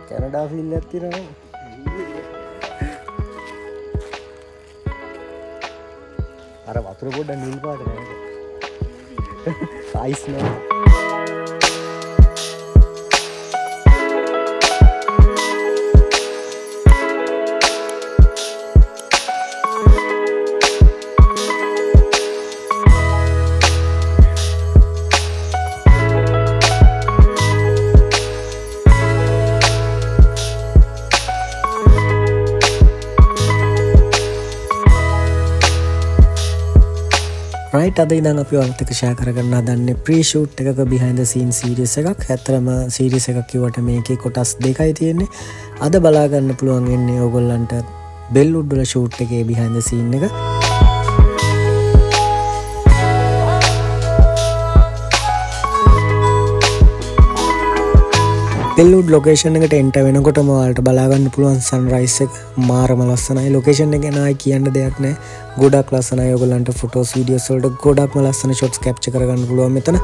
Canada feel එකක් තියෙනවා. අර වතුර පොඩ්ඩක් නිල් පාට නේද? අයිස් නෑ. right අද ඉඳන් අපි ඔයාලට එක ෂෙයා කරගන්න හදන්නේ Preshoot එකක behind the scene series එකක්. ඇත්තටම series එකක් කිව්වට මේකේ කොටස් දෙකයි තියෙන්නේ. අද බලා ගන්න පුළුවන් වෙන්නේ ඕගොල්ලන්ට Bellwood වල shoot එකේ behind the scene එක. Bellwood location එකට enter වෙනකොටම ඔයාලට බලා ගන්න පුළුවන් sunrise එක මාරම ලස්සනයි. location එක ගැන කියන්න දෙයක් නැහැ. ගොඩක් ලස්සනයි. ඔයගොල්ලන්ට photos videos වලට ගොඩක්ම ලස්සන shots capture කරගන්න පුළුවන් මෙතන.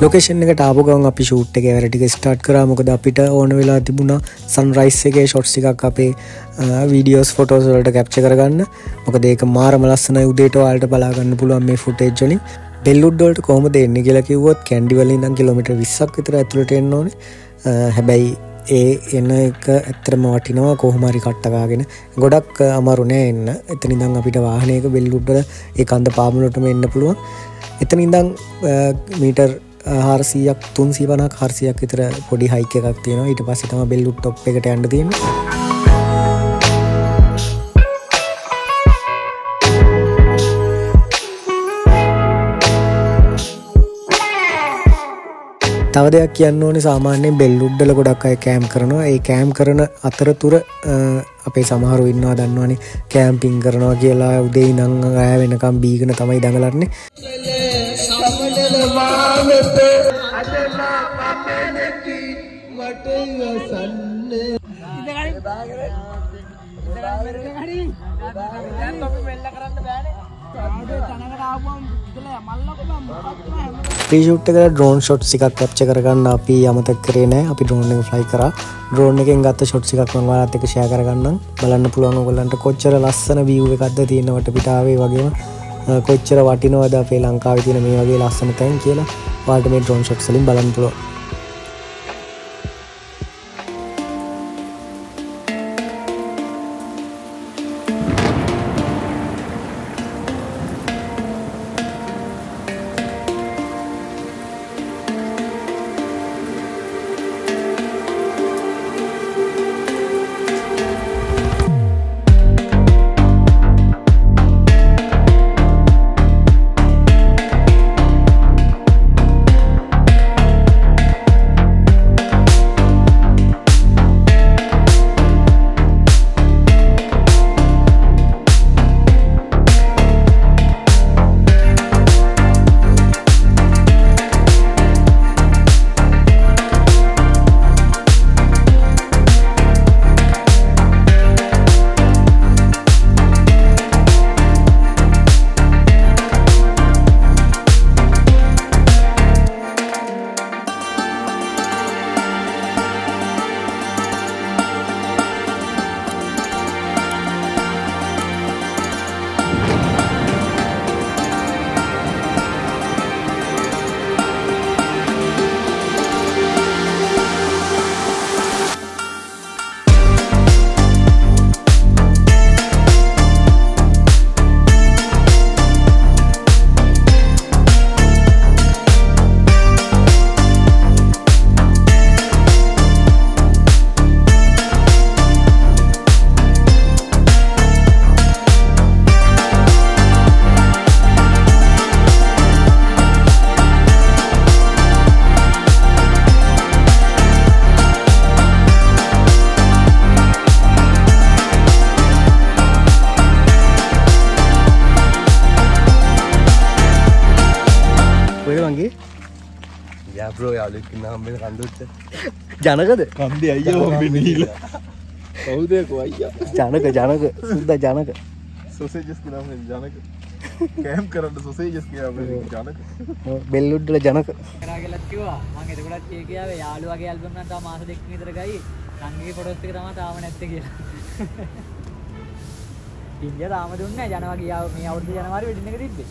ලොකේෂන් එකට ආපු ගමන් අපි ෂූට් එකේ වැඩ ටික ස්ටාර්ට් කරා. මොකද අපිට ඕන වෙලා තිබුණා සන්රයිස් එකේ ෂොට්ස් ටිකක් අපේ වීඩියෝස් ෆොටෝස් වලට කැප්චර් කරගන්න. මොකද ඒක මාරම ලස්සනයි. උදේට ඔයාලට බලා ගන්න පුළුවන් මේ ෆුටේජ් වලින්. Bellwood වලට කොහොමද එන්නේ කියලා කිව්වොත් කැන්ඩි වලින් ඉඳන් කිලෝමීටර් 20ක් විතර ඇතුළට එන්න ඕනේ. හැබැයි ඒ එන එක ඇත්තටම වටිනවා කොහොම හරි කට්ටකාගෙන. ගොඩක් අමාරු නෑ එන්න. එතන ඉඳන් අපිට වාහනයක Bellwood වල ඒ කන්ද පාමුලටම එන්න පුළුවන්. එතන ඉඳන් මීටර් 400ක් 350ක් 400ක් විතර පොඩි හයික් එකක් තියෙනවා. ඊට පස්සේ තමයි Bellwood top එකට යන්න තියෙන්නේ. තව දෙයක් කියන්න ඕනේ සාමාන්‍යයෙන් Bellwood වල ගොඩක් අය කැම්ප් කරනවා. ඒ කැම්ප් කරන අතරතුර අපේ සමහරව ඉන්නවා දන්නවනේ කැම්පින් කරනවා කියලා උදේ ඉඳන් රැ වෙනකම් බීගෙන තමයි දඟලන්නේ. Preshoot එකට drone shots එකක් capture කරගන්න අපි අමතක කරේ නෑ. අපි drone එක fly කරා. drone එකෙන් ගත්ත shots එකක් මම ඔයාලත් එක්ක share කරගන්නම්. බලන්න පුළුවන් ඔයගොල්ලන්ට කොච්චර ලස්සන view එකක්ද තියෙන වටපිටාවේ වගේම කොච්චර වටිනවද අපේ ලංකාවේ තියෙන මේ වගේ ලස්සන තැන් කියලා. ඔයාලට මේ drone shots වලින් බලන්න පුළුවන්. Yeah bro, yaar lekin na hame kandutte. ජනකද? Kandi ayya hame nila. කවුද කොයියා? ජනක සුද්ද ජනක. සොසේජස් කියලා මේ ජනක. කැම් කරන්න සොසේජස් කියලා මේ ජනක. බෙල්වුඩ් වල ජනක. කරා කියලා කිව්වා. මම එතකොටත් කියාවේ යාළුවාගේ ඇල්බම් නම් තාම මාස දෙකකින් විතර ගයි. සංගීගේ ෆොටෝස් ටික තමයි තාම නැත්තේ කියලා. ඉන්දියා තාම දුන්නේ නැහැ. ජනවාරි ගියා මේ අවුරුදු ජනවාරි වෙඩින් එක තිබ්බේ.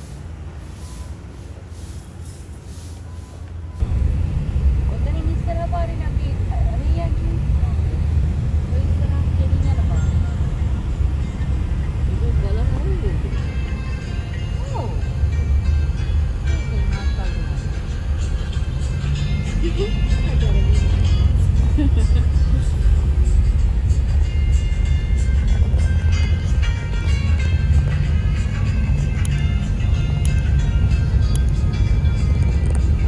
ඔතනින් ඉස්සර පාරේ අපි හරියට ඔය ඉස්සර කෙලින් යන පාර. ඒක ගලන ඕනේ. ඔව්. ඒක මාත් බලන්න.